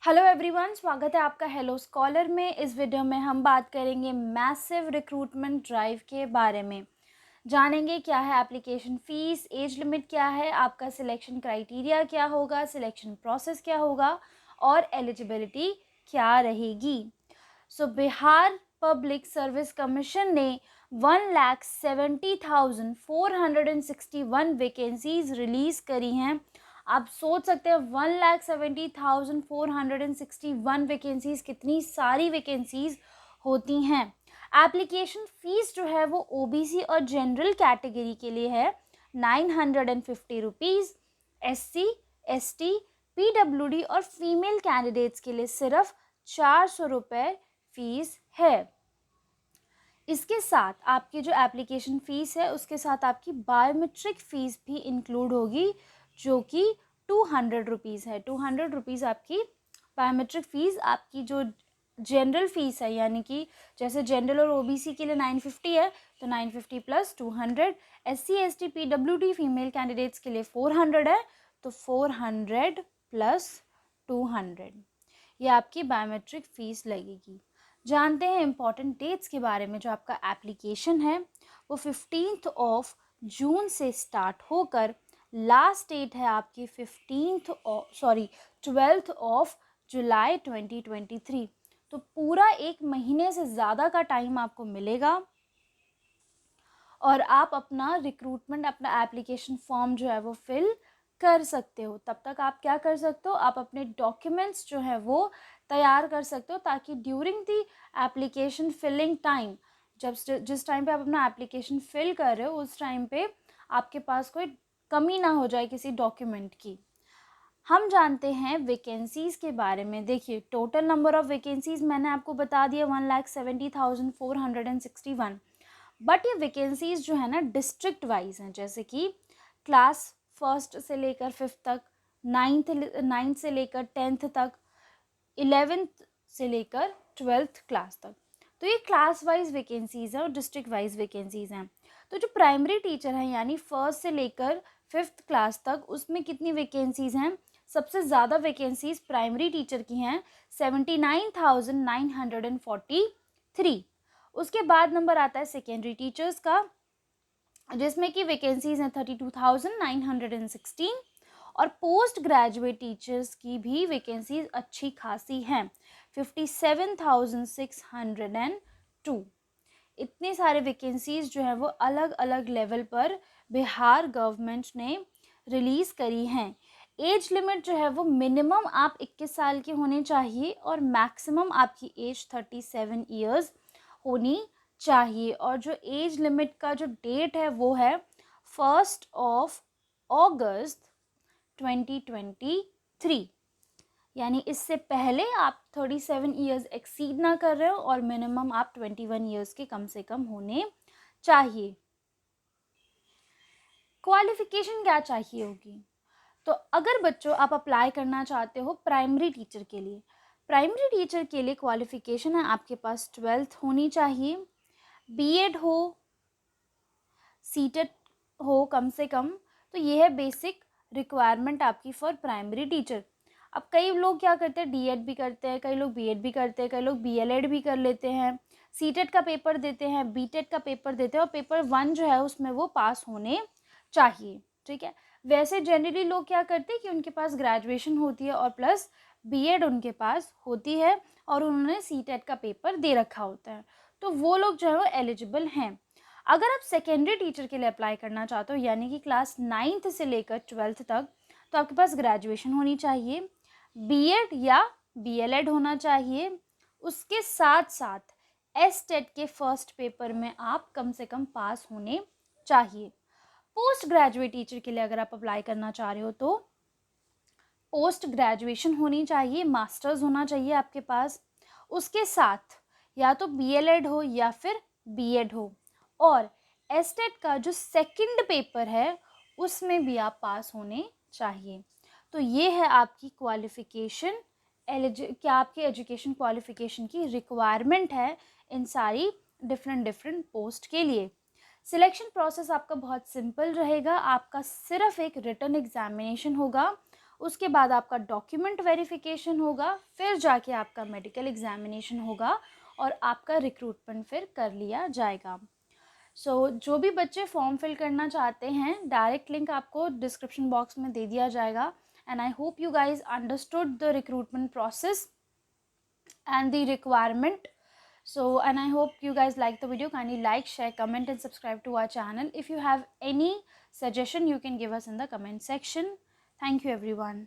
Hello everyone, स्वागत है आपका हेलो स्कॉलर में। इस वीडियो में हम बात करेंगे मैसिव रिक्रूटमेंट ड्राइव के बारे में। जानेंगे क्या है एप्लीकेशन फ़ीस, एज लिमिट क्या है, आपका सिलेक्शन क्राइटेरिया क्या होगा, सिलेक्शन प्रोसेस क्या होगा और एलिजिबिलिटी क्या रहेगी। बिहार पब्लिक सर्विस कमीशन ने 1,70,461 वैकेंसीज रिलीज़ करी हैं। आप सोच सकते हैं 1,70,461 वैकेंसीज कितनी सारी वैकेंसीज होती हैं। एप्लीकेशन फ़ीस जो है वो ओबीसी और जनरल कैटेगरी के लिए है 950 रुपीज़, एससी, एसटी, पीडब्ल्यूडी और फीमेल कैंडिडेट्स के लिए सिर्फ 400 रुपये फ़ीस है। इसके साथ आपकी जो एप्लीकेशन फ़ीस है उसके साथ आपकी बायोमेट्रिक फ़ीस भी इंक्लूड होगी, जो कि 200 रुपीज़ है। 200 रुपीज़ आपकी बायोमेट्रिक फ़ीस, आपकी जो जनरल फ़ीस है, यानी कि जैसे जनरल और ओबीसी के लिए 950 है तो 950 plus 200, SC, ST, PWD female candidates के लिए 400 है तो 400 प्लस 200 ये आपकी बायोमेट्रिक फ़ीस लगेगी। जानते हैं इम्पॉर्टेंट डेट्स के बारे में। जो आपका एप्लीकेशन है वो 15 ऑफ जून से स्टार्ट होकर लास्ट डेट है आपकी 12 ऑफ जुलाई 2023। तो पूरा एक महीने से ज़्यादा का टाइम आपको मिलेगा और आप अपना रिक्रूटमेंट, अपना एप्लीकेशन फॉर्म जो है वो फिल कर सकते हो। तब तक आप क्या कर सकते हो, आप अपने डॉक्यूमेंट्स जो है वो तैयार कर सकते हो, ताकि during the application filling time, जब जिस टाइम पे आप अपना एप्लीकेशन फिल कर रहे हो उस टाइम पे आपके पास कोई कमी ना हो जाए किसी डॉक्यूमेंट की। हम जानते हैं वैकेंसीज़ के बारे में। देखिए, टोटल नंबर ऑफ़ वैकेंसीज़ मैंने आपको बता दिया 1,70,461। बट ये वैकेंसीज़ जो है ना डिस्ट्रिक्ट वाइज हैं, जैसे कि क्लास फर्स्ट से लेकर फिफ्थ तक, नाइन्थ से लेकर 10th तक, 11th से लेकर 12th क्लास तक। तो ये क्लास वाइज वैकेंसीज़ हैं और डिस्ट्रिक्ट वाइज वैकेंसीज़ हैं। तो जो प्राइमरी टीचर हैं, यानी फर्स्ट से लेकर 5th क्लास तक, उसमें कितनी वैकेंसीज़ हैं? सबसे ज़्यादा वैकेंसीज़ प्राइमरी टीचर की हैं, 79,943। उसके बाद नंबर आता है सेकेंडरी टीचर्स का, जिसमें कि वैकेंसीज हैं 32,916। और पोस्ट ग्रेजुएट टीचर्स की भी वैकेंसीज अच्छी खासी हैं, 57,602। इतने सारे वैकेंसीज जो है वो अलग अलग लेवल पर बिहार गवर्नमेंट ने रिलीज़ करी हैं। एज लिमिट जो है वो मिनिमम आप 21 साल के होने चाहिए और मैक्सिमम आपकी एज 37 ईयर्स होनी चाहिए। और जो एज लिमिट का जो डेट है वो है 1 अगस्त 2023, यानी इससे पहले आप 37 ईयर्स एक्सीड ना कर रहे हो और मिनिमम आप 21 ईयर्स के कम से कम होने चाहिए। क्वालिफिकेशन क्या चाहिए होगी? तो अगर बच्चों आप अप्लाई करना चाहते हो प्राइमरी टीचर के लिए, प्राइमरी टीचर के लिए क्वालिफिकेशन है आपके पास 12th होनी चाहिए, बीएड हो, सीटेट हो कम से कम। तो ये है बेसिक रिक्वायरमेंट आपकी फॉर प्राइमरी टीचर। अब कई लोग क्या करते हैं, डीएड भी करते हैं, कई लोग बीएड भी करते हैं, कई लोग बीएलएड भी कर लेते हैं, सीटेट का पेपर देते हैं, बीटेट का पेपर देते हैं और पेपर 1 जो है उसमें वो पास होने चाहिए। ठीक है, वैसे जनरली लोग क्या करते हैं कि उनके पास ग्रेजुएशन होती है और प्लस बीएड उनके पास होती है और उन्होंने सीटेट का पेपर दे रखा होता है, तो वो लोग जो है वो एलिजिबल हैं। अगर आप सेकेंडरी टीचर के लिए अप्लाई करना चाहते हो, यानी कि क्लास 9th से लेकर 12th तक, तो आपके पास ग्रेजुएशन होनी चाहिए, बीएड या बीएलएड होना चाहिए। उसके साथ साथ एसटेट के फर्स्ट पेपर में आप कम से कम पास होने चाहिए। पोस्ट ग्रेजुएट टीचर के लिए अगर आप अप्लाई करना चाह रहे हो तो पोस्ट ग्रेजुएशन होनी चाहिए, मास्टर्स होना चाहिए आपके पास। उसके साथ या तो बीएलएड हो या फिर बीएड हो, और एसटेट का जो सेकंड पेपर है उसमें भी आप पास होने चाहिए। तो ये है आपकी क्वालिफ़िकेशन, क्या आपकी एजुकेशन क्वालिफ़िकेशन की रिक्वायरमेंट है इन सारी डिफरेंट पोस्ट के लिए। सिलेक्शन प्रोसेस आपका बहुत सिंपल रहेगा। आपका सिर्फ एक रिटन एग्जामिनेशन होगा, उसके बाद आपका डॉक्यूमेंट वेरिफिकेशन होगा, फिर जाके आपका मेडिकल एग्जामिनेशन होगा और आपका रिक्रूटमेंट फिर कर लिया जाएगा। जो भी बच्चे फॉर्म फिल करना चाहते हैं, डायरेक्ट लिंक आपको डिस्क्रिप्शन बॉक्स में दे दिया जाएगा। And I hope you guys understood the recruitment process and the requirement. And I hope you guys like the video. Kindly like, share, comment and subscribe to our channel. If you have any suggestion, you can give us in the comment section. Thank you everyone.